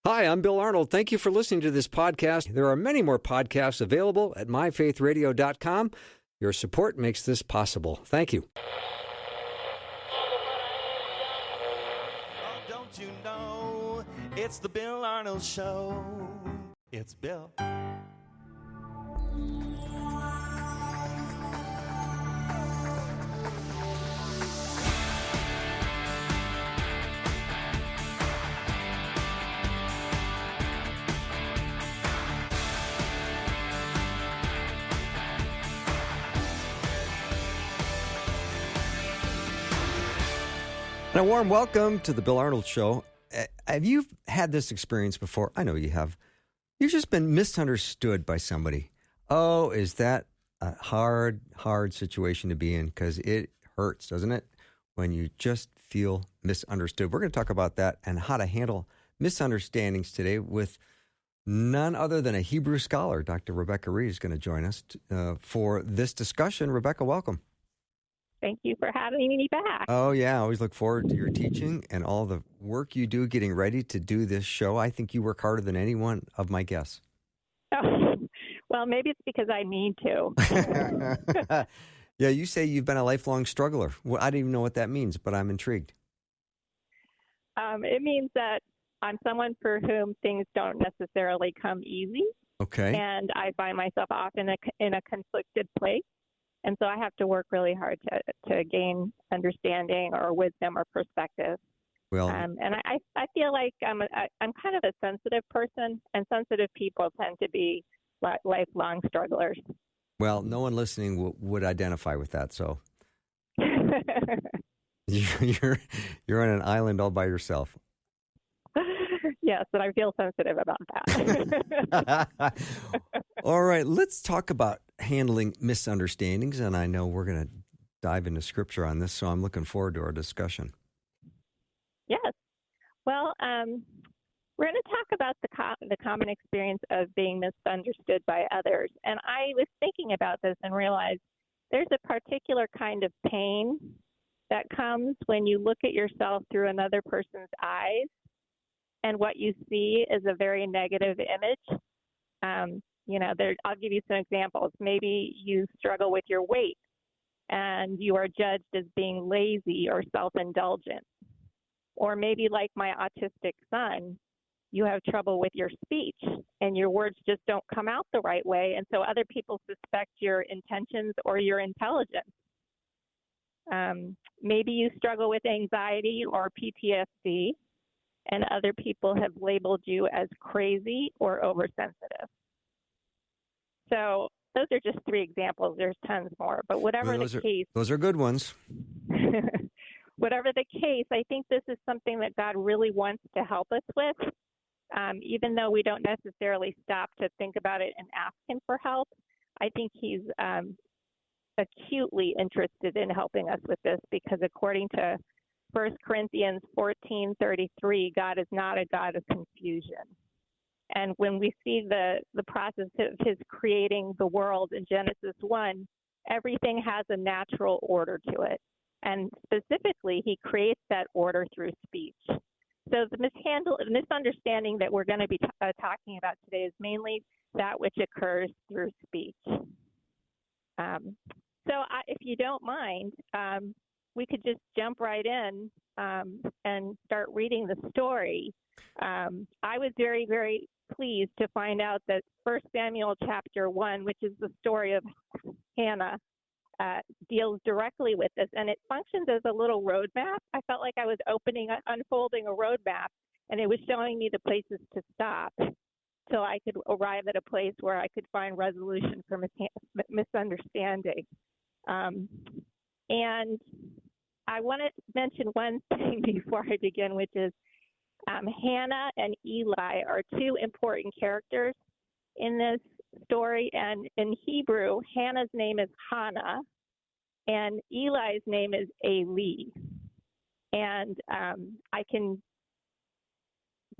Hi, I'm Bill Arnold. Thank you for listening to this podcast. There are many more podcasts available at myfaithradio.com. Your support makes this possible. Thank you. Oh, don't you know it's the Bill Arnold Show? It's Bill. And a warm welcome to the Bill Arnold Show. Have you had this experience before? I know you have. You've just been misunderstood by somebody. Oh, is that a hard situation to be in? Because it hurts, doesn't it? When you just feel misunderstood. We're going to talk about that and how to handle misunderstandings today with none other than a Hebrew scholar. Dr. Rebecca Rhee is going to join us for this discussion. Rebecca, welcome. Thank you for having me back. Oh, yeah. I always look forward to your teaching and all the work you do getting ready to do this show. I think you work harder than any one of my guests. Oh, well, maybe it's because I need to. Yeah, you say you've been a lifelong struggler. Well, I don't even know what that means, but I'm intrigued. It means that I'm someone for whom things don't necessarily come easy. Okay. And I find myself often in a conflicted place. And so I have to work really hard to gain understanding or wisdom or perspective. Well, and I feel like I'm kind of a sensitive person, and sensitive people tend to be lifelong strugglers. Well, no one listening would identify with that. So you're on an island all by yourself. Yes, and I feel sensitive about that. All right, let's talk about handling misunderstandings. And I know we're going to dive into scripture on this, so I'm looking forward to our discussion. Yes. Well, we're going to talk about the common experience of being misunderstood by others. And I was thinking about this and realized there's a particular kind of pain that comes when you look at yourself through another person's eyes, and what you see is a very negative image. I'll give you some examples. Maybe you struggle with your weight and you are judged as being lazy or self-indulgent. Or maybe like my autistic son, you have trouble with your speech and your words just don't come out the right way. And so other people suspect your intentions or your intelligence. Maybe you struggle with anxiety or PTSD, and other people have labeled you as crazy or oversensitive. So those are just three examples. There's tons more, but whatever the case. Those are good ones. Whatever the case, I think this is something that God really wants to help us with, even though we don't necessarily stop to think about it and ask him for help. I think he's acutely interested in helping us with this, because according to 1 Corinthians 14:33, God is not a God of confusion. And when we see the process of his creating the world in Genesis 1, everything has a natural order to it. And specifically, he creates that order through speech. So the misunderstanding that we're going to be talking about today is mainly that which occurs through speech. If you don't mind, we could just jump right in and start reading the story. I was very, very pleased to find out that 1 Samuel chapter 1, which is the story of Hannah, deals directly with this, and it functions as a little roadmap. I felt like I was unfolding a roadmap, and it was showing me the places to stop so I could arrive at a place where I could find resolution for misunderstanding. And I want to mention one thing before I begin, which is Hannah and Eli are two important characters in this story. And in Hebrew, Hannah's name is Hannah, and Eli's name is Eli. And I can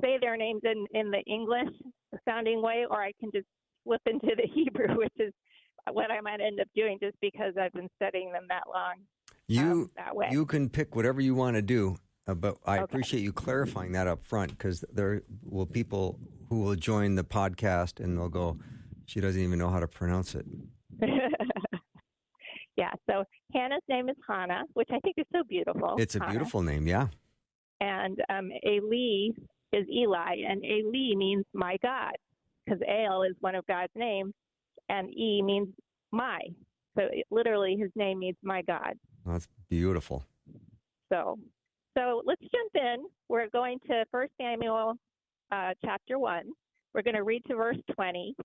say their names in the English sounding way, or I can just flip into the Hebrew, which is what I might end up doing just because I've been studying them that long. That way. You can pick whatever you want to do. But I Okay. appreciate you clarifying that up front, because there will people who will join the podcast and they'll go, she doesn't even know how to pronounce it. Yeah, so Hannah's name is Hannah, which I think is so beautiful. It's a Hannah. beautiful name, yeah. And Eli is Eli, and Eli means my God, because El is one of God's names, and E means my. So literally, his name means my God. That's beautiful. So let's jump in. We're going to 1 Samuel chapter 1. We're going to read to verse 20,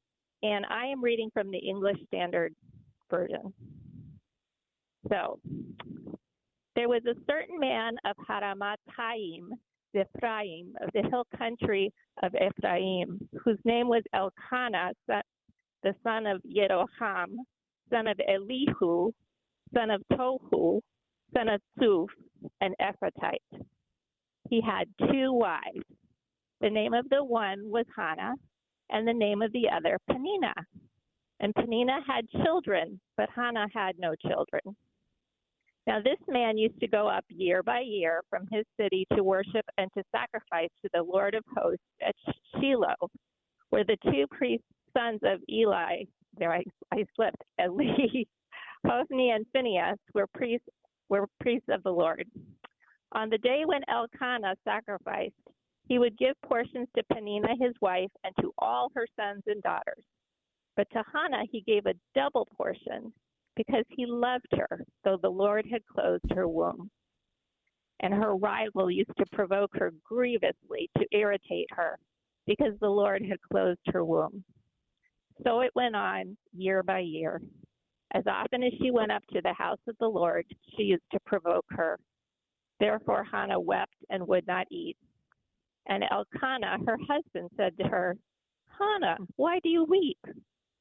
and I am reading from the English Standard Version. So, there was a certain man of Haramathaim, Ephraim, of the hill country of Ephraim, whose name was Elkanah, the son of Yeroham, son of Elihu, son of Tohu, son of Tsuf, an Ephrathite. He had 2 wives. The name of the one was Hannah, and the name of the other Peninnah. And Peninnah had children, but Hannah had no children. Now this man used to go up year by year from his city to worship and to sacrifice to the Lord of hosts at Shiloh, where the 2 priests, sons of Eli, I slipped, Eli, Hophni and Phinehas, were priests of the Lord. On the day when Elkanah sacrificed, he would give portions to Peninnah his wife and to all her sons and daughters. But to Hannah he gave a double portion, because he loved her, though the Lord had closed her womb. And her rival used to provoke her grievously to irritate her, because the Lord had closed her womb. So it went on year by year. As often as she went up to the house of the Lord, she used to provoke her. Therefore Hannah wept and would not eat. And Elkanah, her husband, said to her, Hannah, why do you weep?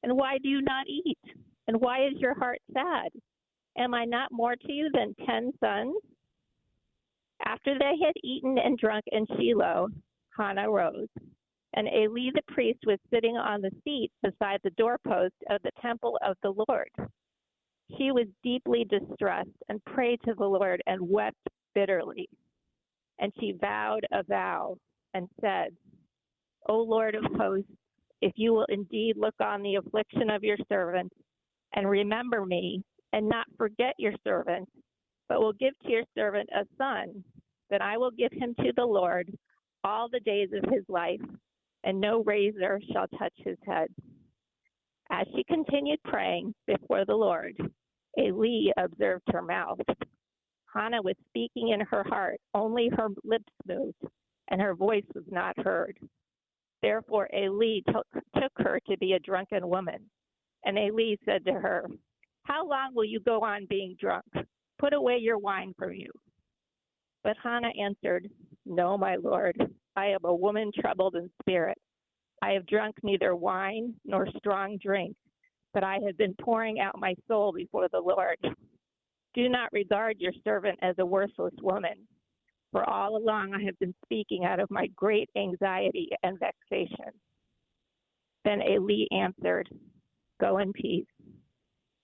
And why do you not eat? And why is your heart sad? Am I not more to you than 10 sons? After they had eaten and drunk in Shiloh, Hannah rose. And Eli the priest was sitting on the seat beside the doorpost of the temple of the Lord. She was deeply distressed and prayed to the Lord and wept bitterly. And she vowed a vow and said, O Lord of hosts, if you will indeed look on the affliction of your servant and remember me and not forget your servant, but will give to your servant a son, then I will give him to the Lord all the days of his life, and no razor shall touch his head. As she continued praying before the Lord, Eli observed her mouth. Hannah was speaking in her heart, only her lips moved, and her voice was not heard. Therefore Eli took her to be a drunken woman. And Eli said to her, How long will you go on being drunk? Put away your wine from you. But Hannah answered, No, my Lord, I am a woman troubled in spirit. I have drunk neither wine nor strong drink, but I have been pouring out my soul before the Lord. Do not regard your servant as a worthless woman, for all along I have been speaking out of my great anxiety and vexation. Then Eli answered, Go in peace,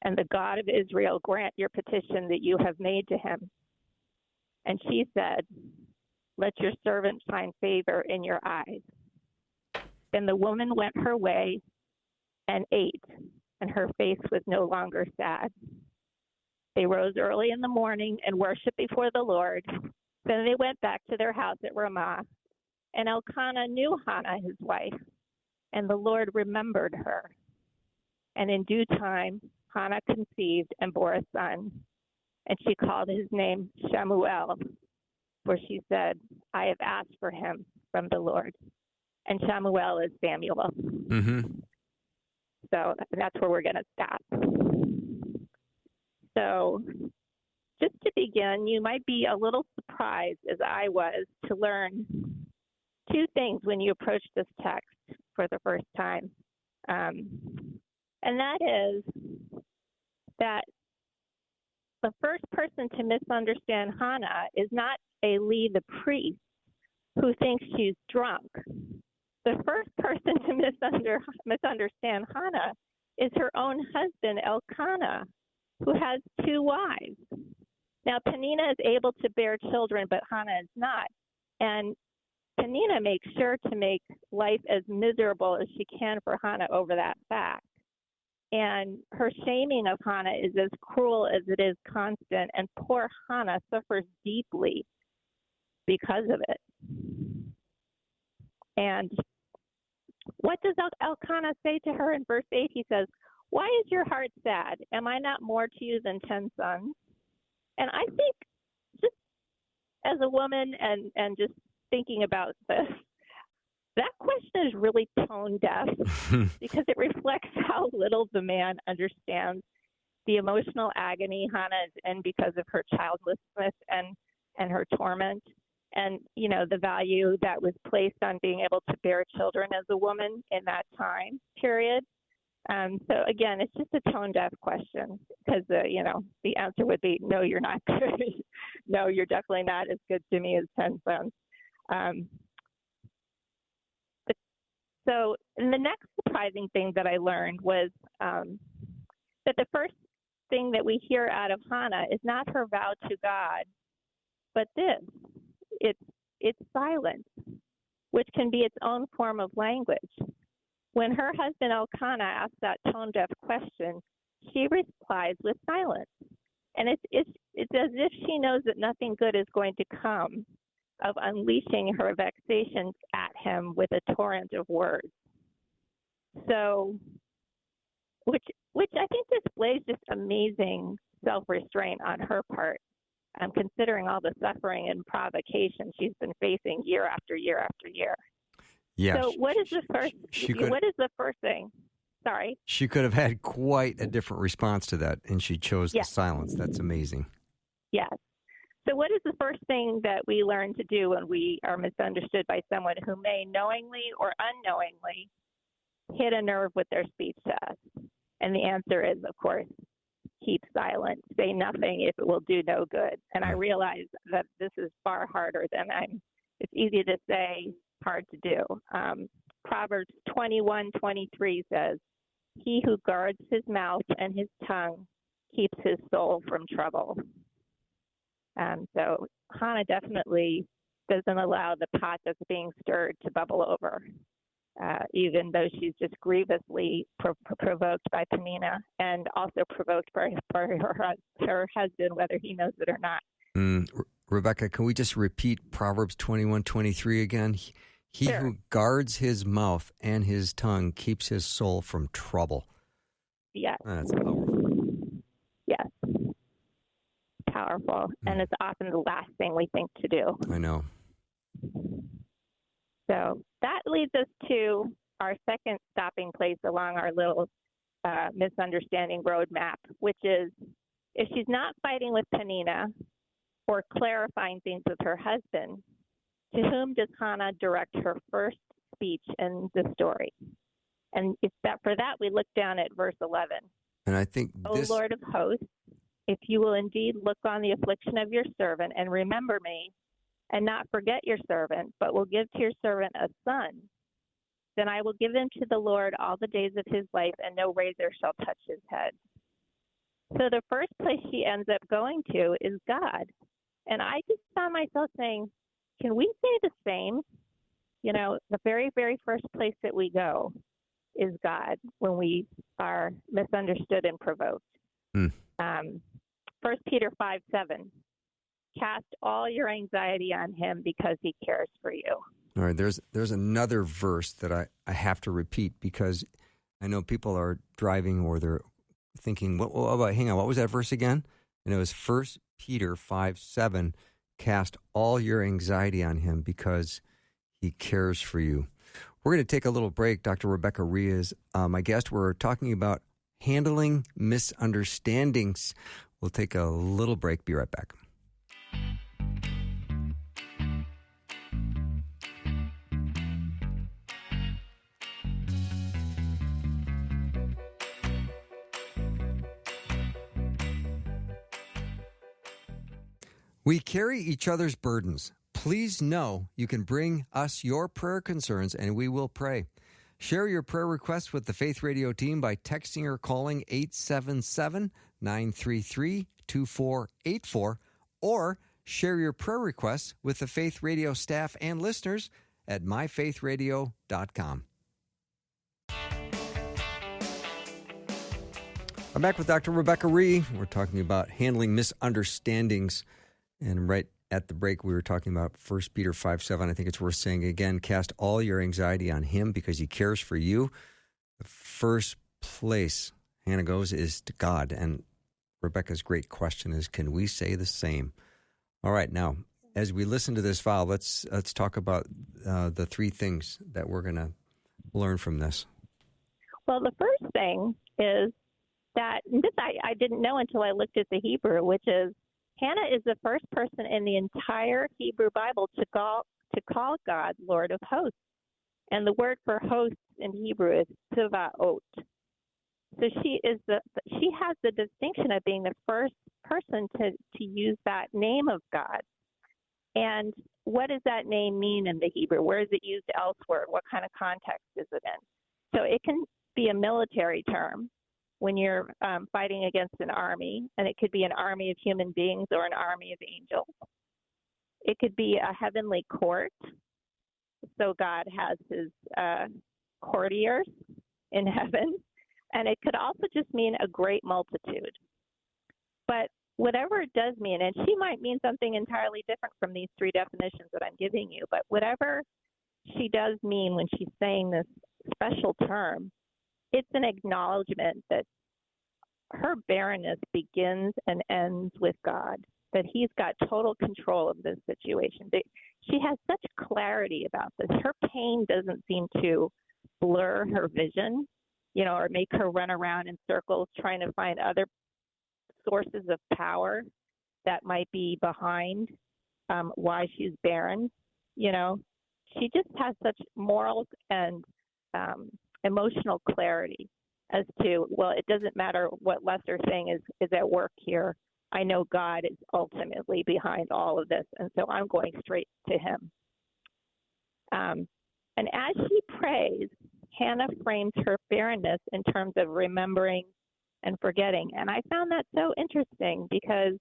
and the God of Israel grant your petition that you have made to him. And she said, Let your servant find favor in your eyes. Then the woman went her way and ate, and her face was no longer sad. They rose early in the morning and worshiped before the Lord. Then they went back to their house at Ramah. And Elkanah knew Hannah his wife, and the Lord remembered her. And in due time, Hannah conceived and bore a son, and she called his name Shemuel, for she said, I have asked for him from the Lord. And Shemuel is Samuel. Mm-hmm. So that's where we're going to stop. So just to begin, you might be a little surprised, as I was, to learn 2 things when you approach this text for the first time. And that is that the first person to misunderstand Hannah is not Eli the priest, who thinks she's drunk. The first person to misunderstand Hannah is her own husband, Elkanah, who has 2 wives. Now, Penina is able to bear children, but Hannah is not. And Penina makes sure to make life as miserable as she can for Hannah over that fact. And her shaming of Hannah is as cruel as it is constant, and poor Hannah suffers deeply because of it. And what does Elkanah say to her in verse 8? He says, "Why is your heart sad? Am I not more to you than 10 sons?" And I think, just as a woman and just thinking about this, that question is really tone deaf because it reflects how little the man understands the emotional agony Hannah is in because of her childlessness and her torment, and the value that was placed on being able to bear children as a woman in that time period. So again, it's just a tone deaf question because the answer would be no, you're not good. No, you're definitely not as good to me as 10 sons. So the next surprising thing that I learned was that the first thing that we hear out of Hannah is not her vow to God, but this. It's silence, which can be its own form of language. When her husband Elkanah asks that tone-deaf question, she replies with silence. And it's as if she knows that nothing good is going to come of unleashing her vexations at him with a torrent of words. So, which I think displays just amazing self-restraint on her part, considering all the suffering and provocation she's been facing year after year after year. Yeah. So what is the first thing? Sorry. She could have had quite a different response to that, and she chose the silence. That's amazing. Yes. So what is the first thing that we learn to do when we are misunderstood by someone who may knowingly or unknowingly hit a nerve with their speech to us? And the answer is, of course, keep silent. Say nothing if it will do no good. And I realize that this is far harder than it's easy to say, hard to do. Proverbs 21:23 says, "He who guards his mouth and his tongue keeps his soul from trouble." So Hannah definitely doesn't allow the pot that's being stirred to bubble over, even though she's just grievously provoked by Penina and also provoked by her husband, whether he knows it or not. Rebecca, can we just repeat Proverbs 21:23 again? He Sure. who guards his mouth and his tongue keeps his soul from trouble. Yes. That's powerful. Yes. Powerful. And it's often the last thing we think to do. I know. So that leads us to our second stopping place along our little misunderstanding roadmap, which is if she's not fighting with Penina or clarifying things with her husband, to whom does Hannah direct her first speech in the story? And for that, we look down at verse 11. And I think O Lord of hosts, if you will indeed look on the affliction of your servant and remember me, and not forget your servant, but will give to your servant a son, then I will give him to the Lord all the days of his life, and no razor shall touch his head. So the first place she ends up going to is God. And I just found myself saying, can we say the same? The very, very first place that we go is God when we are misunderstood and provoked. 1 Peter 5:7. Cast all your anxiety on him because he cares for you. All right, there's another verse that I have to repeat because I know people are driving or they're thinking, hang on, what was that verse again? And it was 1 Peter 5:7. Cast all your anxiety on him because he cares for you. We're going to take a little break. Dr. Rebecca Rhee is my guest. We're talking about handling misunderstandings. We'll take a little break. Be right back. We carry each other's burdens. Please know you can bring us your prayer concerns and we will pray. Share your prayer requests with the Faith Radio team by texting or calling 877-933-2484 or share your prayer requests with the Faith Radio staff and listeners at myfaithradio.com. I'm back with Dr. Rebecca Rhee. We're talking about handling misunderstandings. And right at the break, we were talking about 1 Peter 5:7. I think it's worth saying again, cast all your anxiety on him because he cares for you. The first place Hannah goes is to God. And Rebecca's great question is, can we say the same? All right, now, as we listen to this vow, let's talk about the three things that we're going to learn from this. Well, the first thing is that, and this I didn't know until I looked at the Hebrew, which is Hannah is the first person in the entire Hebrew Bible to call God Lord of Hosts. And the word for hosts in Hebrew is Tsevaot. So she has the distinction of being the first person to use that name of God. And what does that name mean in the Hebrew? Where is it used elsewhere? What kind of context is it in? So it can be a military term when you're fighting against an army, and it could be an army of human beings or an army of angels. It could be a heavenly court. So God has his courtiers in heaven. And it could also just mean a great multitude. But whatever it does mean, and she might mean something entirely different from these three definitions that I'm giving you, but whatever she does mean when she's saying this special term, it's an acknowledgement that her barrenness begins and ends with God, that he's got total control of this situation. She has such clarity about this. Her pain doesn't seem to blur her vision, or make her run around in circles trying to find other sources of power that might be behind why she's barren. She just has such moral and emotional clarity as to, well, it doesn't matter what lesser thing is at work here. I know God is ultimately behind all of this, and so I'm going straight to him. And as she prays, Hannah frames her barrenness in terms of remembering and forgetting. And I found that so interesting because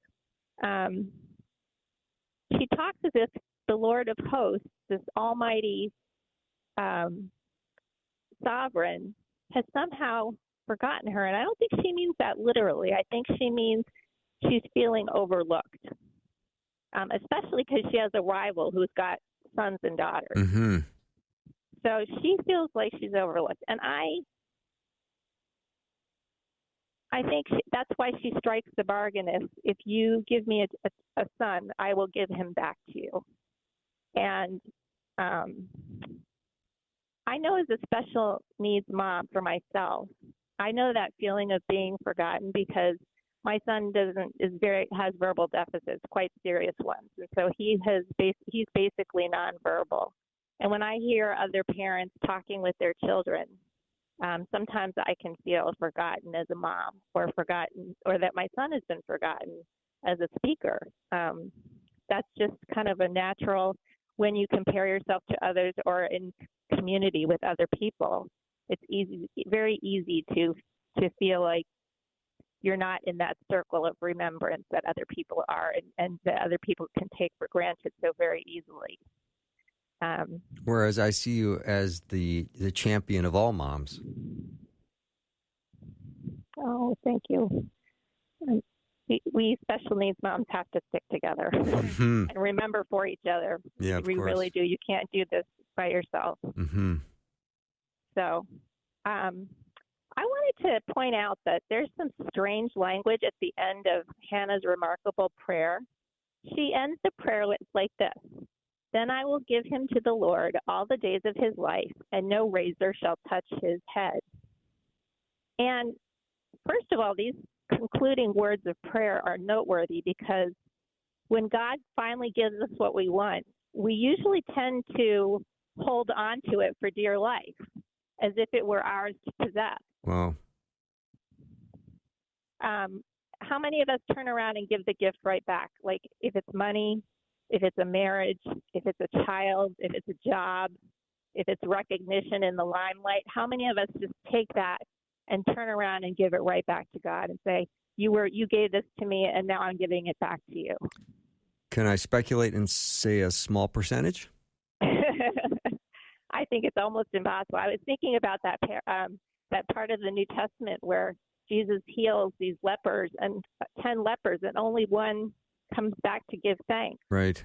she talks as if the Lord of hosts, this almighty sovereign, has somehow forgotten her. And I don't think she means that literally. I think she means she's feeling overlooked, especially because she has a rival who's got sons and daughters. Mm-hmm. So she feels like she's overlooked. And I think that's why she strikes the bargain. If you give me a son, I will give him back to you. And I know as a special needs mom for myself, I know that feeling of being forgotten because my son has verbal deficits, quite serious ones. And so he's basically nonverbal. And when I hear other parents talking with their children, sometimes I can feel forgotten as a mom, or that my son has been forgotten as a speaker. That's just kind of a natural, when you compare yourself to others or in community with other people, it's very easy to feel like you're not in that circle of remembrance that other people are and that other people can take for granted so very easily. Whereas I see you as the champion of all moms. Oh, thank you. We special needs moms have to stick together Mm-hmm. and remember for each other. Yeah, of we course. really do. You can't do this by yourself. Mm-hmm. So I wanted to point out that there's some strange language at the end of Hannah's remarkable prayer. She ends the prayer like this: "Then I will give him to the Lord all the days of his life, and no razor shall touch his head." And first of all, these concluding words of prayer are noteworthy because when God finally gives us what we want, we usually tend to hold on to it for dear life, as if it were ours to possess. Wow. How many of us turn around and give the gift right back? Like if it's money, if it's a marriage, if it's a child, if it's a job, if it's recognition in the limelight, how many of us just take that and turn around and give it right back to God and say, you gave this to me and now I'm giving it back to you? Can I speculate and say a small percentage? I think it's almost impossible. I was thinking about that part of the New Testament where Jesus heals these lepers and 10 lepers, and only one comes back to give thanks. Right.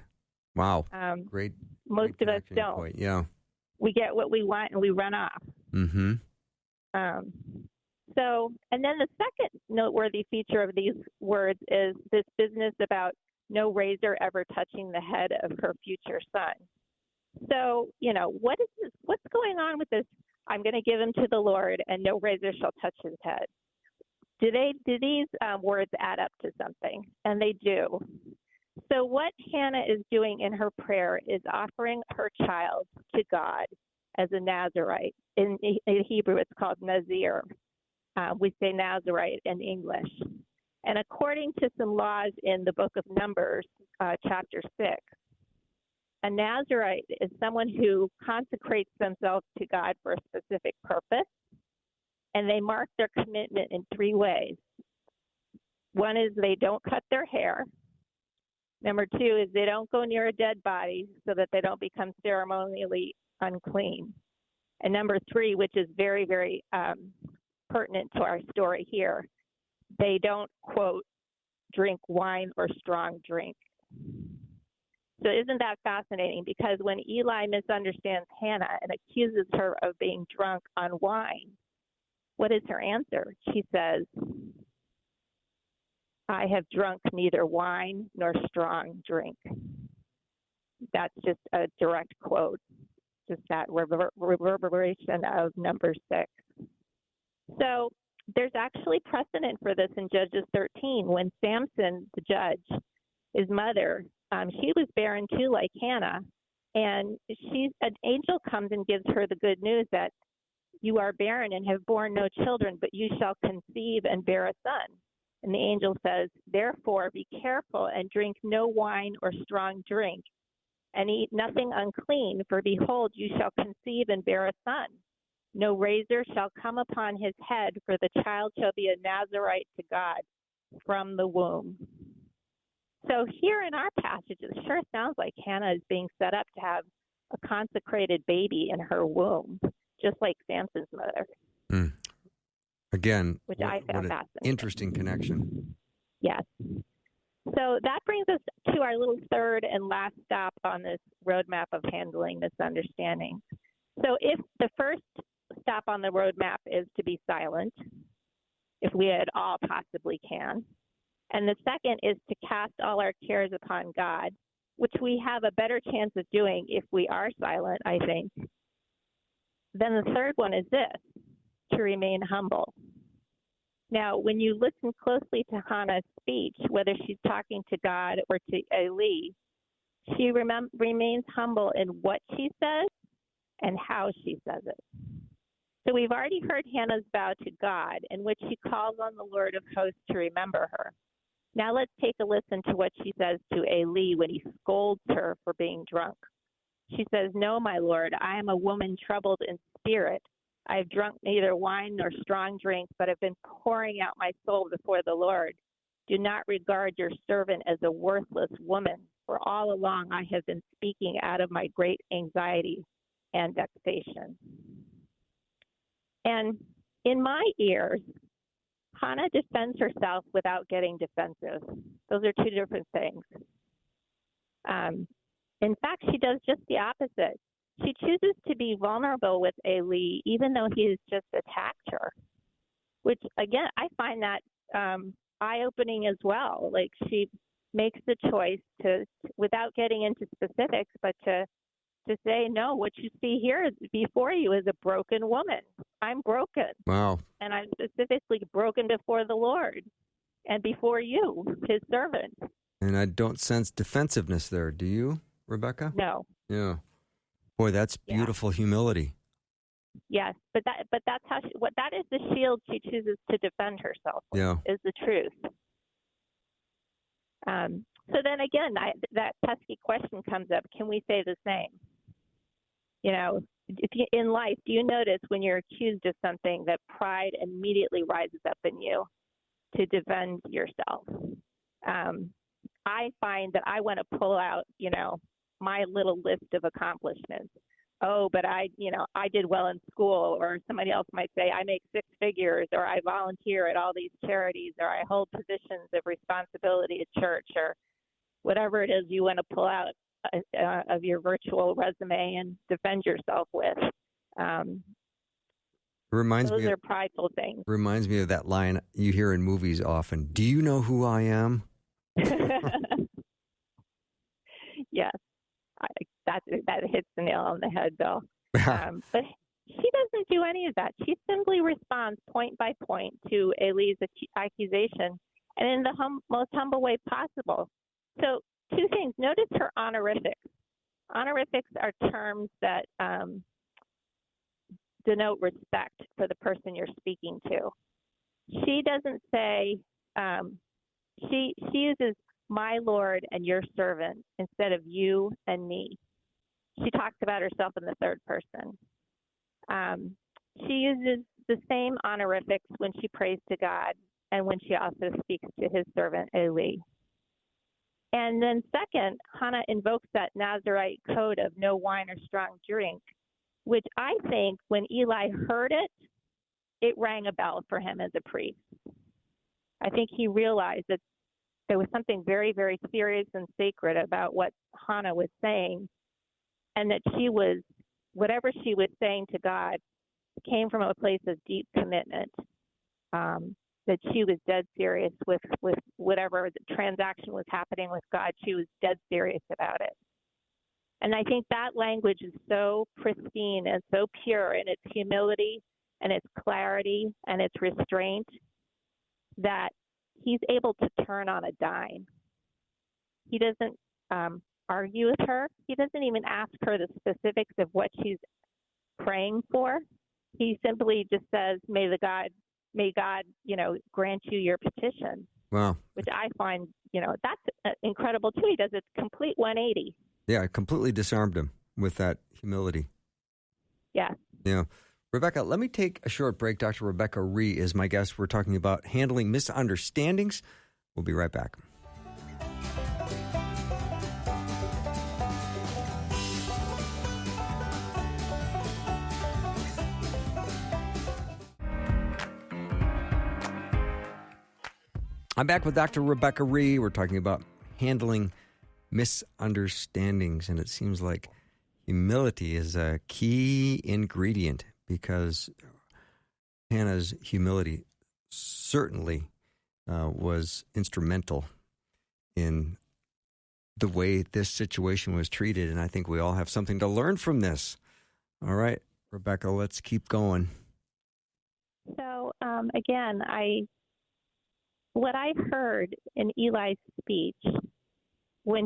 Wow. Great. Most great of us connection don't. point. Yeah. We get what we want and we run off. Mm-hmm. And then the second noteworthy feature of these words is this business about no razor ever touching the head of her future son. So, what is this? What's going on with this? I'm going to give him to the Lord, and no razor shall touch his head. Do these words add up to something? And they do. So what Hannah is doing in her prayer is offering her child to God as a Nazarite. In Hebrew, it's called Nazir. We say Nazarite in English. And according to some laws in the book of Numbers, chapter 6, a Nazarite is someone who consecrates themselves to God for a specific purpose, and they mark their commitment in 3 ways. One is they don't cut their hair. Number 2 is they don't go near a dead body so that they don't become ceremonially unclean. And number 3, which is very, very pertinent to our story here, they don't, quote, drink wine or strong drink. So isn't that fascinating? Because when Eli misunderstands Hannah and accuses her of being drunk on wine, what is her answer? She says, I have drunk neither wine nor strong drink. That's just a direct quote, just that reverberation of number 6. So there's actually precedent for this in Judges 13 when Samson, the judge, his mother, she was barren too, like Hannah, and an angel comes and gives her the good news that you are barren and have borne no children, but you shall conceive and bear a son. And the angel says, therefore be careful and drink no wine or strong drink, and eat nothing unclean, for behold, you shall conceive and bear a son. No razor shall come upon his head, for the child shall be a Nazarite to God from the womb. So here in our passage, it sure sounds like Hannah is being set up to have a consecrated baby in her womb, just like Samson's mother. Mm. Again, which I found fascinating. Interesting connection. Yes. So that brings us to our little third and last stop on this roadmap of handling misunderstandings. So if the first stop on the roadmap is to be silent, if we at all possibly can, and the second is to cast all our cares upon God, which we have a better chance of doing if we are silent, I think, then the third one is this: to remain humble. Now, when you listen closely to Hannah's speech, whether she's talking to God or to Eli, she remains humble in what she says and how she says it. So we've already heard Hannah's vow to God, in which she calls on the Lord of hosts to remember her. Now let's take a listen to what she says to Eli when he scolds her for being drunk. She says, no, my Lord, I am a woman troubled in spirit. I have drunk neither wine nor strong drink, but have been pouring out my soul before the Lord. Do not regard your servant as a worthless woman, for all along I have been speaking out of my great anxiety and vexation. And in my ears, Hannah defends herself without getting defensive. Those are 2 different things. In fact, she does just the opposite. She chooses to be vulnerable with Eli, even though he has just attacked her, which, again, I find that eye-opening as well. Like, she makes the choice to, without getting into specifics, but to say, no, what you see here before you is a broken woman. I'm broken. Wow. And I'm specifically broken before the Lord and before you, his servant. And I don't sense defensiveness there. Do you, Rebecca? No. Yeah. Boy, that's beautiful humility. Yes, but that's how that is the shield she chooses to defend herself with, is the truth. So then again, that pesky question comes up: can we say the same? In life, do you notice when you're accused of something that pride immediately rises up in you to defend yourself? I find that I want to pull out, my little list of accomplishments. Oh, but I did well in school, or somebody else might say I make six figures, or I volunteer at all these charities, or I hold positions of responsibility at church, or whatever it is you want to pull out of your virtual resume and defend yourself with. Those are prideful things. Reminds me of that line you hear in movies often. Do you know who I am? Yes, that hits the nail on the head, Bill. But she doesn't do any of that. She simply responds point by point to Eli's accusation, and in the most humble way possible. So, two things. Notice her honorifics. Honorifics are terms that denote respect for the person you're speaking to. She doesn't say, she uses my Lord and your servant instead of you and me. She talks about herself in the third person. She uses the same honorifics when she prays to God and when she also speaks to his servant Eli. And then second, Hannah invokes that Nazirite code of no wine or strong drink, which I think when Eli heard it, it rang a bell for him as a priest. I think he realized that there was something very, very serious and sacred about what Hannah was saying, and that whatever she was saying to God came from a place of deep commitment, that she was dead serious with whatever the transaction was happening with God. She was dead serious about it. And I think that language is so pristine and so pure in its humility and its clarity and its restraint that he's able to turn on a dime. He doesn't argue with her. He doesn't even ask her the specifics of what she's praying for. He simply just says, may God, grant you your petition. Wow. Which I find, that's incredible too. He does a complete 180. Yeah, I completely disarmed him with that humility. Yeah. Yeah. Rebecca, let me take a short break. Dr. Rebecca Rhee is my guest. We're talking about handling misunderstandings. We'll be right back. I'm back with Dr. Rebecca Rhee. We're talking about handling misunderstandings, and it seems like humility is a key ingredient because Hannah's humility certainly was instrumental in the way this situation was treated, and I think we all have something to learn from this. All right, Rebecca, let's keep going. So, again, what I heard in Eli's speech what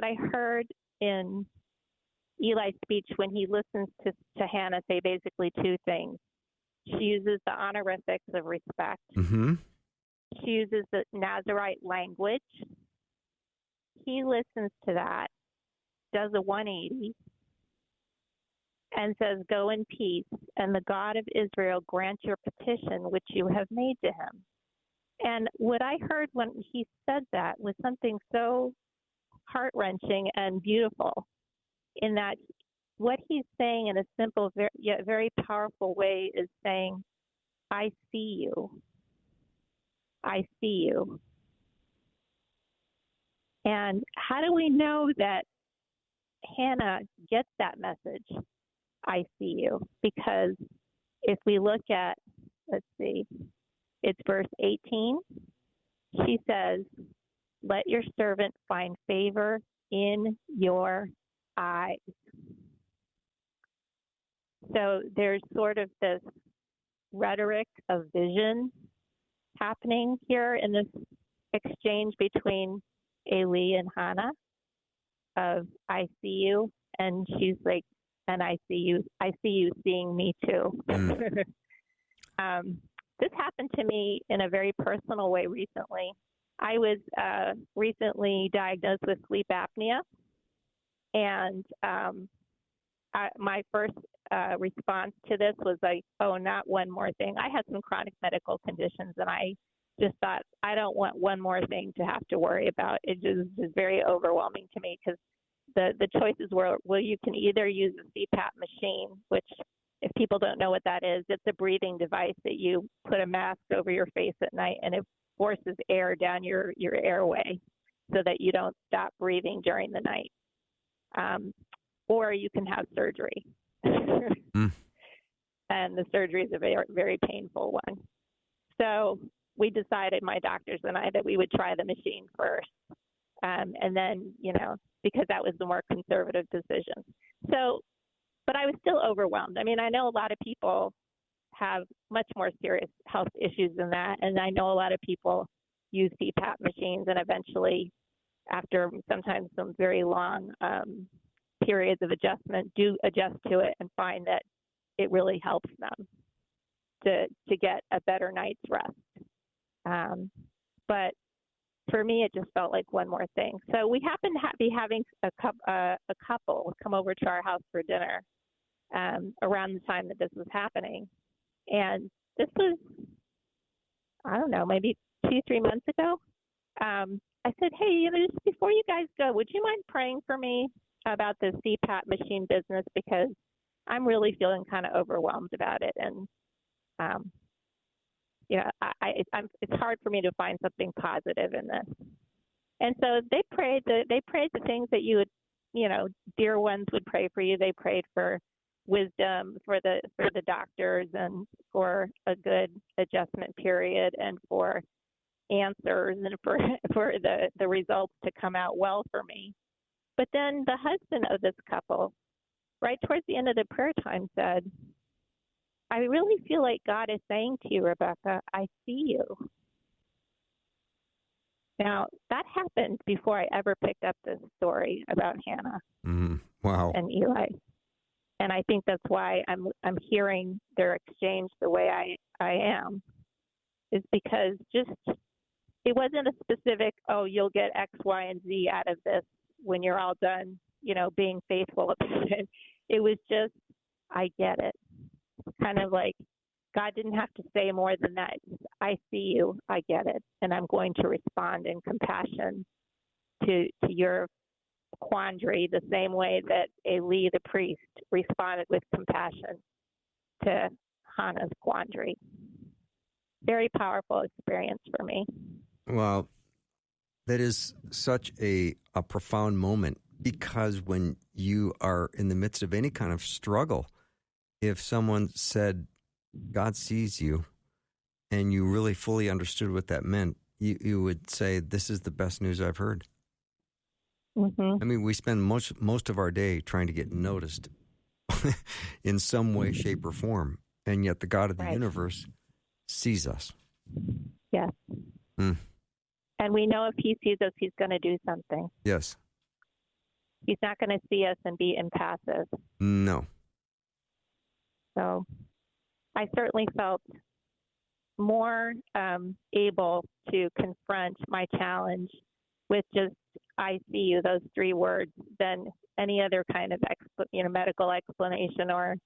I heard in Eli's speech when he listens to Hannah say basically two things. She uses the honorifics of respect. Mm-hmm. She uses the Nazirite language. He listens to that, does a 180, and says, go in peace, and the God of Israel grant your petition which you have made to him. And what I heard when he said that was something so heart-wrenching and beautiful, in that what he's saying in a simple yet very powerful way is saying, I see you. I see you. And how do we know that Hannah gets that message, I see you? Because if we look at, it's verse 18. She says, let your servant find favor in your eyes. So there's sort of this rhetoric of vision happening here in this exchange between Eli and Hannah of I see you, and she's like, and I see you seeing me too. This happened to me in a very personal way recently. I was recently diagnosed with sleep apnea, and my first response to this was like, oh, not one more thing. I had some chronic medical conditions, and I just thought, I don't want one more thing to have to worry about. It just is very overwhelming to me because the choices were, well, you can either use a CPAP machine, which if people don't know what that is, it's a breathing device that you put a mask over your face at night and it forces air down your airway so that you don't stop breathing during the night. Or you can have surgery. And the surgery is a very, very painful one. So we decided, my doctors and I, that we would try the machine first. And then, because that was the more conservative decision. So, but I was still overwhelmed. I mean, I know a lot of people have much more serious health issues than that. And I know a lot of people use CPAP machines and eventually, after sometimes some very long periods of adjustment, do adjust to it and find that it really helps them to get a better night's rest. But for me, it just felt like one more thing. So we happened to be having a couple come over to our house for dinner around the time that this was happening. And this was, I don't know, maybe 2-3 months ago. I said, hey, just before you guys go, would you mind praying for me about the CPAP machine business? Because I'm really feeling kind of overwhelmed about it. And, it's hard for me to find something positive in this. And so they prayed the things that you would, dear ones would pray for you. They prayed for wisdom for the doctors and for a good adjustment period and for answers and for the results to come out well for me. But then the husband of this couple, right towards the end of the prayer time, said, I really feel like God is saying to you, Rebecca, I see you. Now, that happened before I ever picked up this story about Hannah Wow. and Eli. And I think that's why I'm hearing their exchange the way I am, is because it wasn't a specific, you'll get X, Y, and Z out of this when you're all done, being faithful about it. It was just, I get it. Kind of like God didn't have to say more than that. I see you, I get it, and I'm going to respond in compassion to your quandary the same way that Eli the priest responded with compassion to Hannah's quandary. Very powerful experience for me. Well, that is such a profound moment, because when you are in the midst of any kind of struggle, if someone said, God sees you, and you really fully understood what that meant, you would say, this is the best news I've heard. Mm-hmm. I mean, we spend most of our day trying to get noticed in some way, shape, or form, and yet the God of the universe sees us. Yes. And we know if he sees us, he's going to do something. Yes. He's not going to see us and be impassive. No. So I certainly felt more able to confront my challenge with just, I see you, those 3 words, than any other kind of medical explanation or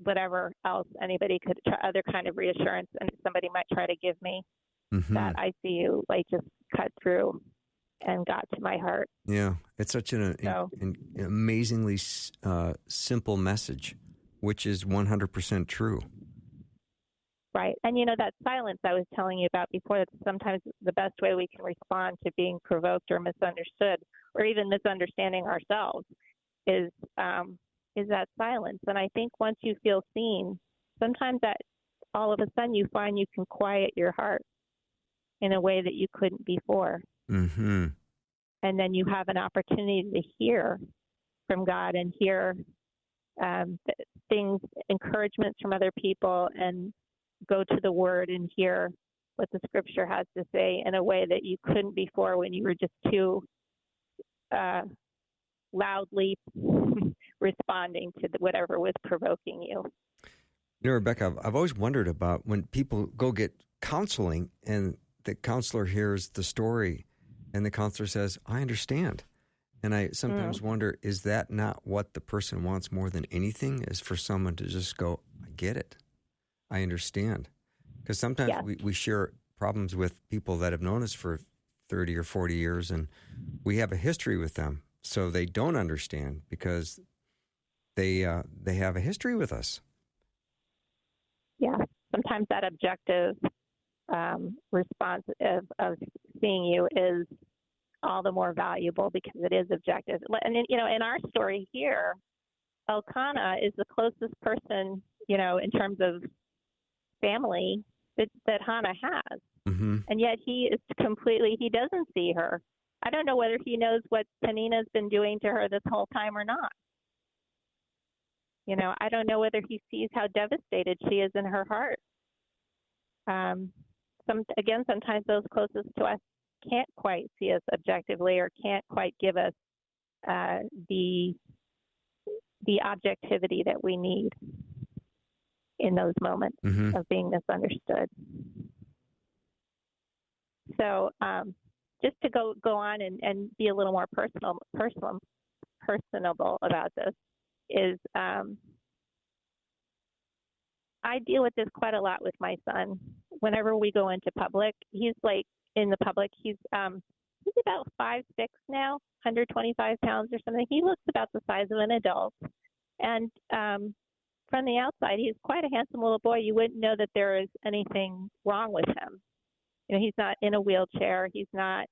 whatever else anybody could try, other kind of reassurance and somebody might try to give me. That I see you, like, just cut through and got to my heart. Yeah, it's such an amazingly simple message, which is 100% true. Right. And, that silence I was telling you about before, that's sometimes the best way we can respond to being provoked or misunderstood or even misunderstanding ourselves is that silence. And I think once you feel seen, sometimes that all of a sudden you find you can quiet your heart in a way that you couldn't before. Mm-hmm. And then you have an opportunity to hear from God and hear things, encouragements from other people, and go to the Word and hear what the Scripture has to say in a way that you couldn't before when you were just too loudly responding to whatever was provoking you. Rebecca, I've always wondered about when people go get counseling and the counselor hears the story and the counselor says, I understand. And I sometimes wonder, is that not what the person wants more than anything, is for someone to just go, I get it. I understand. Because sometimes we share problems with people that have known us for 30 or 40 years, and we have a history with them. So they don't understand because they have a history with us. Yeah. Sometimes that objective response of seeing you is all the more valuable because it is objective. And in our story here, Elkanah is the closest person, in terms of family that Hannah has. Mm-hmm. And yet he doesn't see her. I don't know whether he knows what Penina's been doing to her this whole time or not. I don't know whether he sees how devastated she is in her heart. Sometimes those closest to us can't quite see us objectively or can't quite give us the objectivity that we need in those moments of being misunderstood. So just to go on and be a little more personable about this is I deal with this quite a lot with my son. Whenever we go into public, he's like in the public, he's about 5'6" now, 125 pounds or something. He looks about the size of an adult. And from the outside, he's quite a handsome little boy. You wouldn't know that there is anything wrong with him. He's not in a wheelchair. He's not,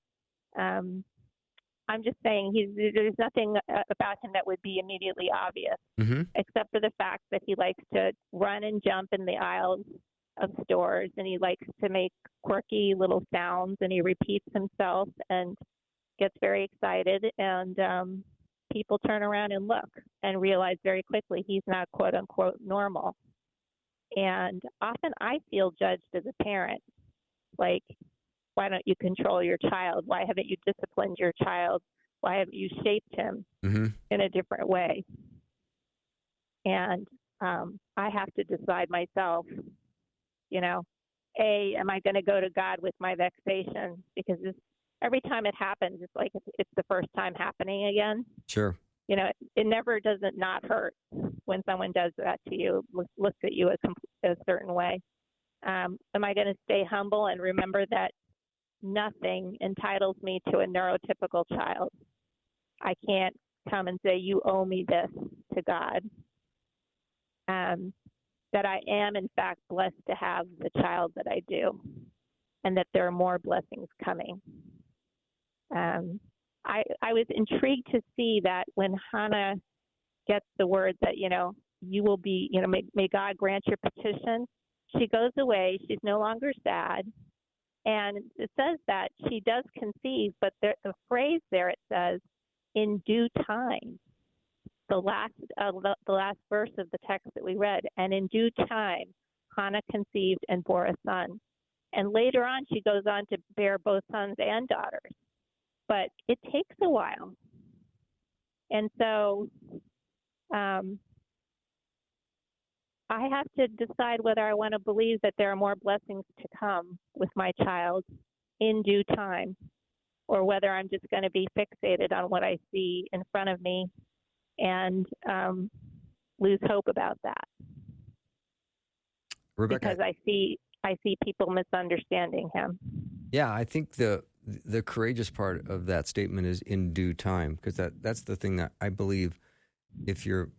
I'm just saying there's nothing about him that would be immediately obvious, except for the fact that he likes to run and jump in the aisles of stores, and he likes to make quirky little sounds, and he repeats himself and gets very excited, and people turn around and look and realize very quickly he's not quote unquote normal. And often I feel judged as a parent, like, why don't you control your child? Why haven't you disciplined your child? Why haven't you shaped him in a different way? And I have to decide myself, am I going to go to God with my vexation? Because every time it happens, it's like it's the first time happening again. Sure. It never doesn't not hurt when someone does that to you, looks at you a certain way. Am I going to stay humble and remember that nothing entitles me to a neurotypical child? I can't come and say, you owe me this to God. That I am, in fact, blessed to have the child that I do, and that there are more blessings coming. I was intrigued to see that when Hannah gets the word that, you will be, may God grant your petition, she goes away. She's no longer sad. And it says that she does conceive, but the phrase there, it says, in due time. The last verse of the text that we read, and in due time, Hannah conceived and bore a son. And later on, she goes on to bear both sons and daughters. But it takes a while. And so I have to decide whether I want to believe that there are more blessings to come with my child in due time, or whether I'm just going to be fixated on what I see in front of me and lose hope about that. Rebecca, because I see people misunderstanding him. Yeah, I think the courageous part of that statement is in due time, because that's the thing that I believe, if you're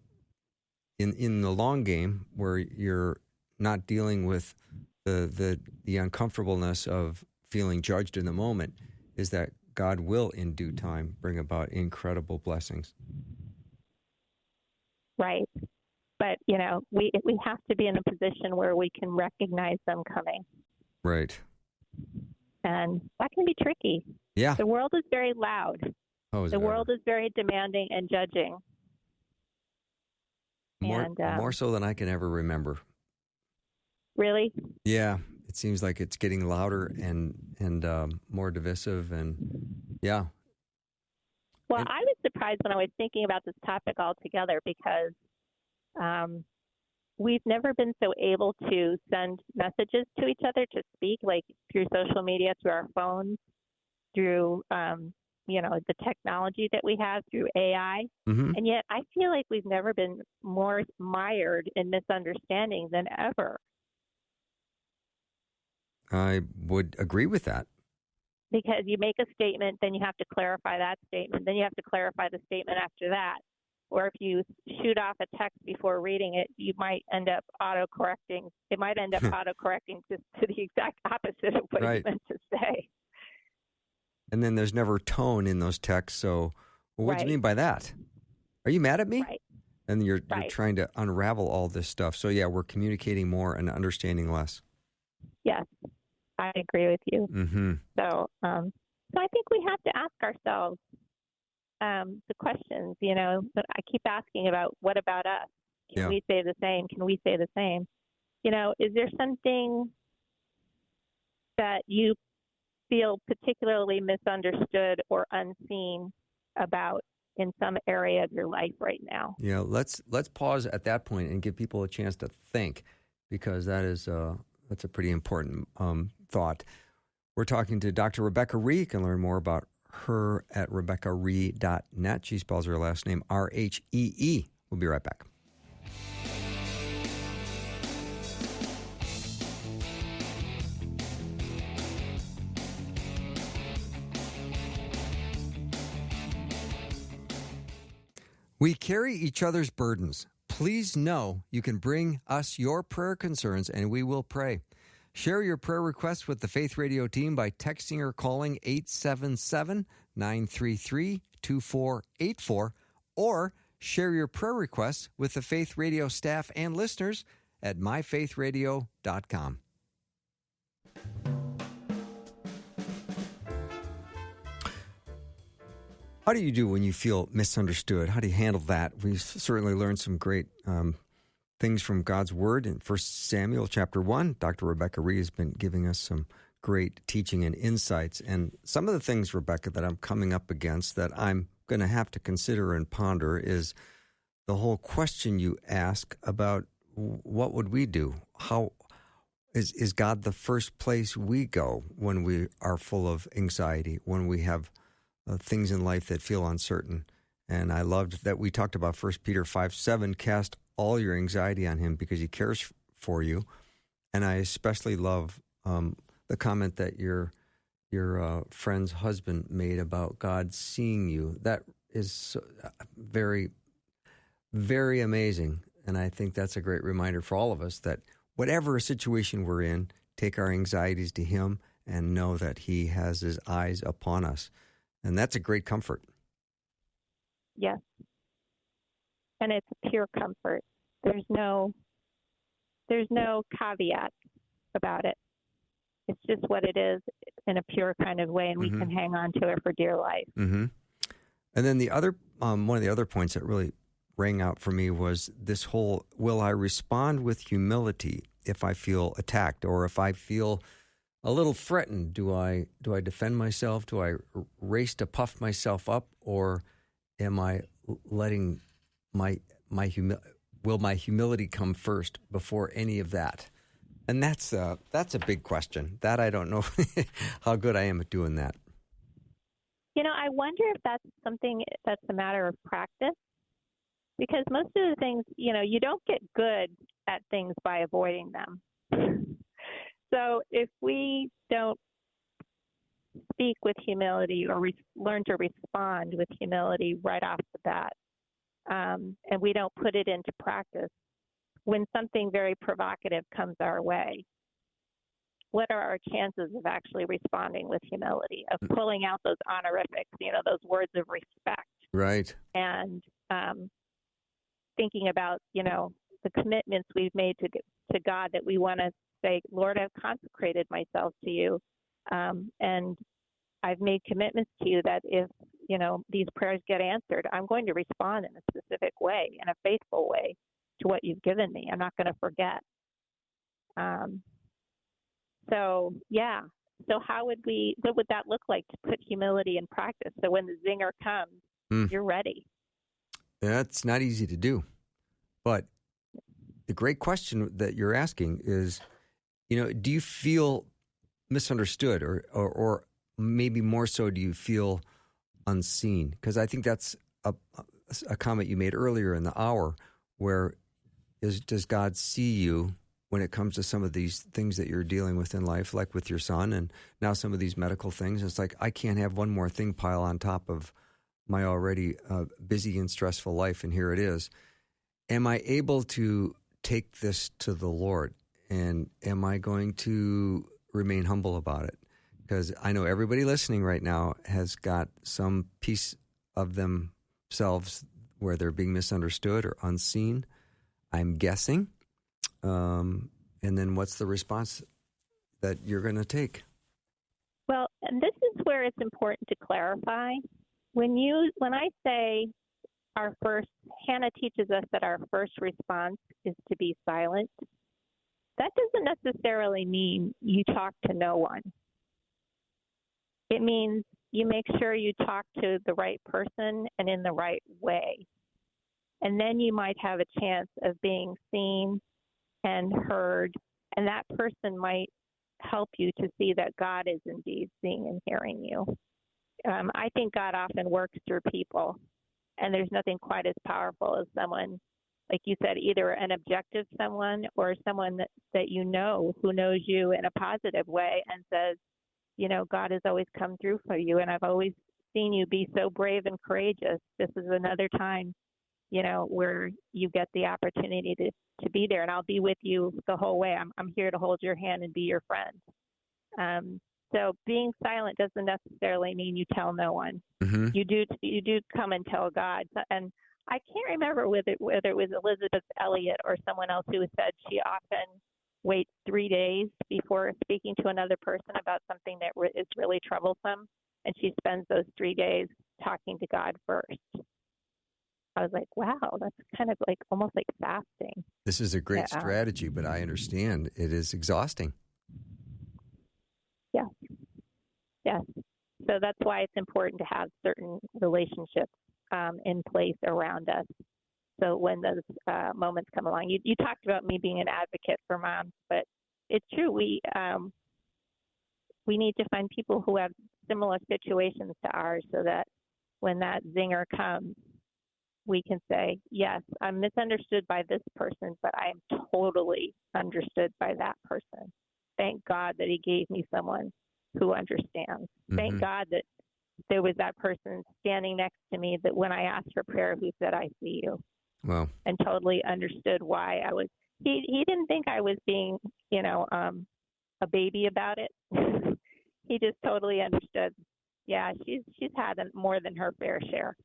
in the long game where you're not dealing with the uncomfortableness of feeling judged in the moment, is that God will in due time bring about incredible blessings. Right. But, we have to be in a position where we can recognize them coming. Right. And that can be tricky. Yeah. The world is very loud. The world is very demanding and judging. More so than I can ever remember. Really? Yeah. It seems like it's getting louder and more divisive, and yeah. Well, I was surprised when I was thinking about this topic altogether, because we've never been so able to send messages to each other, to speak, like through social media, through our phones, through the technology that we have, through AI. Mm-hmm. And yet I feel like we've never been more mired in misunderstanding than ever. I would agree with that. Because you make a statement, then you have to clarify that statement, then you have to clarify the statement after that. Or if you shoot off a text before reading it, you might end up autocorrecting. It might end up autocorrecting to the exact opposite of what Right. you meant to say. And then there's never tone in those texts. So what do you Right. mean by that? Are you mad at me? Right. And you're Right. trying to unravel all this stuff. So, yeah, we're communicating more and understanding less. Yes, I agree with you. Mm-hmm. So I think we have to ask ourselves the questions, that I keep asking about. What about us? Can we say the same? Can we say the same? Is there something that you feel particularly misunderstood or unseen about in some area of your life right now? Yeah, let's pause at that point and give people a chance to think, because that's a pretty important thought. We're talking to Dr. Rebecca Rhee. You can learn more about her at RebeccaRhee.net. She spells her last name R-H-E-E. We'll be right back. We carry each other's burdens. Please know you can bring us your prayer concerns and we will pray. Share your prayer requests with the Faith Radio team by texting or calling 877-933-2484, or share your prayer requests with the Faith Radio staff and listeners at myfaithradio.com. How do you do when you feel misunderstood? How do you handle that? We've certainly learned some great things from God's Word in 1 Samuel chapter 1. Dr. Rebecca Rhee has been giving us some great teaching and insights. And some of the things, Rebecca, that I'm coming up against that I'm going to have to consider and ponder is the whole question you ask about what would we do? How is God the first place we go when we are full of anxiety, when we have things in life that feel uncertain? And I loved that we talked about 1 Peter 5:7, cast all your anxiety on him because he cares for you. And I especially love the comment that your friend's husband made about God seeing you. That is so, very, very amazing. And I think that's a great reminder for all of us that whatever situation we're in, take our anxieties to him and know that he has his eyes upon us. And that's a great comfort. Yes. And it's pure comfort. There's no caveat about it. It's just what it is in a pure kind of way, and we can hang on to it for dear life. Mm-hmm. And then the other one of the other points that really rang out for me was this whole, will I respond with humility if I feel attacked, or if I feel a little threatened? Do I defend myself? Do I race to puff myself up, or am I letting will my humility come first before any of that? And that's a big question. That I don't know how good I am at doing that. I wonder if that's something that's a matter of practice, because most of the things, you don't get good at things by avoiding them. So if we don't speak with humility or learn to respond with humility right off the bat, and we don't put it into practice, when something very provocative comes our way, what are our chances of actually responding with humility, of pulling out those honorifics, those words of respect? Right. And thinking about, the commitments we've made to God, that we want to say, Lord, I've consecrated myself to you, and I've made commitments to you that if, these prayers get answered, I'm going to respond in a specific way, in a faithful way to what you've given me. I'm not going to forget. So what would that look like to put humility in practice? So when the zinger comes, you're ready. That's not easy to do. But the great question that you're asking is, do you feel misunderstood, or maybe more so, do you feel unseen? Because I think that's a comment you made earlier in the hour, where does God see you when it comes to some of these things that you're dealing with in life, like with your son and now some of these medical things. It's like, I can't have one more thing pile on top of my already busy and stressful life, and here it is. Am I able to take this to the Lord, and am I going to remain humble about it? Because I know everybody listening right now has got some piece of themselves where they're being misunderstood or unseen, I'm guessing. And then what's the response that you're going to take? Well, and this is where it's important to clarify. When I say Hannah teaches us that our first response is to be silent, that doesn't necessarily mean you talk to no one. It means you make sure you talk to the right person and in the right way. And then you might have a chance of being seen and heard, and that person might help you to see that God is indeed seeing and hearing you. I think God often works through people, and there's nothing quite as powerful as someone, like you said, either an objective someone or someone that you know who knows you in a positive way and says, you know, God has always come through for you, and I've always seen you be so brave and courageous. This is another time, you know, where you get the opportunity to be there, and I'll be with you the whole way. I'm here to hold your hand and be your friend. So being silent doesn't necessarily mean you tell no one. Mm-hmm. You do come and tell God. And I can't remember whether it was Elizabeth Elliot or someone else who said she often waits 3 days before speaking to another person about something that is really troublesome, and she spends those 3 days talking to God first. I was like, wow, that's kind of like almost like fasting. This is a great strategy, but I understand it is exhausting. Yes. So that's why it's important to have certain relationships in place around us. So when those moments come along, you talked about me being an advocate for moms, but it's true. We need to find people who have similar situations to ours, so that when that zinger comes, we can say, yes, I'm misunderstood by this person, but I am totally understood by that person. Thank God that he gave me someone who understands. Mm-hmm. Thank God that there was that person standing next to me that when I asked for prayer, who said, I see you. Wow. And totally understood why I was. He didn't think I was being, a baby about it. He just totally understood. Yeah, she's had more than her fair share.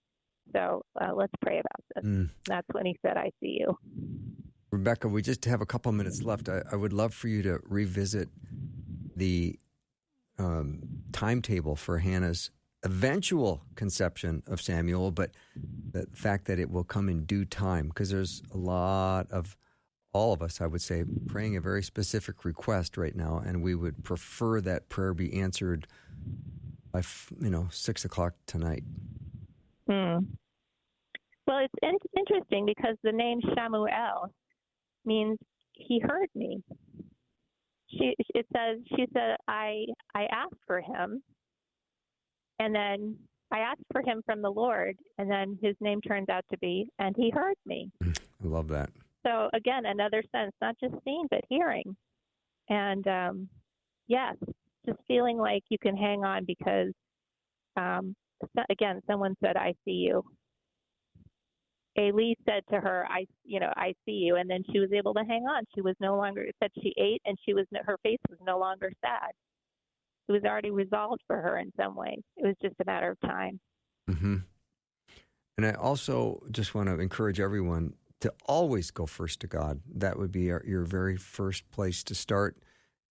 So let's pray about this. That's when he said, I see you. Rebecca, we just have a couple minutes left. I would love for you to revisit the timetable for Hannah's eventual conception of Samuel, but the fact that it will come in due time, because there's a lot of, all of us, I would say, praying a very specific request right now, and we would prefer that prayer be answered by 6 o'clock tonight. Well, it's interesting because the name Shamuel means he heard me. She said I asked for him, and then I asked for him from the Lord, and then his name turns out to be, and he heard me. I love that. So again, another sense, not just seeing, but hearing. And yes, just feeling like you can hang on because, again, someone said, I see you. Eli said to her, I see you. And then she was able to hang on. She was no longer, it said she ate, and her face was no longer sad. It was already resolved for her in some ways. It was just a matter of time. Mm-hmm. And I also just want to encourage everyone to always go first to God. That would be your very first place to start,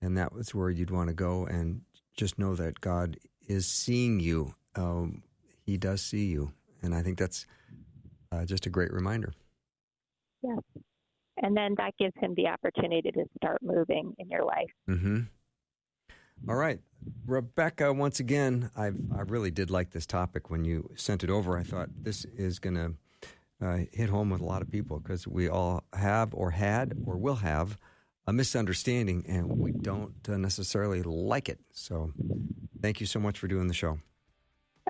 and that was where you'd want to go. And just know that God is seeing you. He does see you. And I think that's just a great reminder. Yes. And then that gives him the opportunity to start moving in your life. Mm-hmm. All right. Rebecca, once again, I really did like this topic. When you sent it over, I thought this is going to hit home with a lot of people, because we all have or had or will have a misunderstanding, and we don't necessarily like it. So thank you so much for doing the show.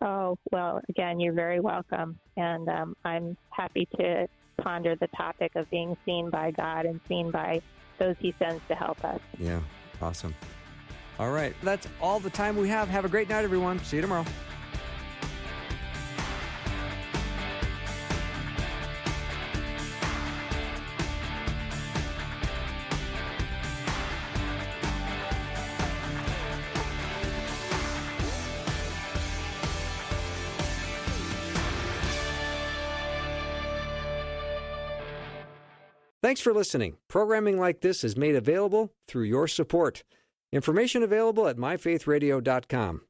Oh, well, again, you're very welcome. And I'm happy to ponder the topic of being seen by God and seen by those he sends to help us. Yeah, awesome. All right, that's all the time we have. Have a great night, everyone. See you tomorrow. Thanks for listening. Programming like this is made available through your support. Information available at myfaithradio.com.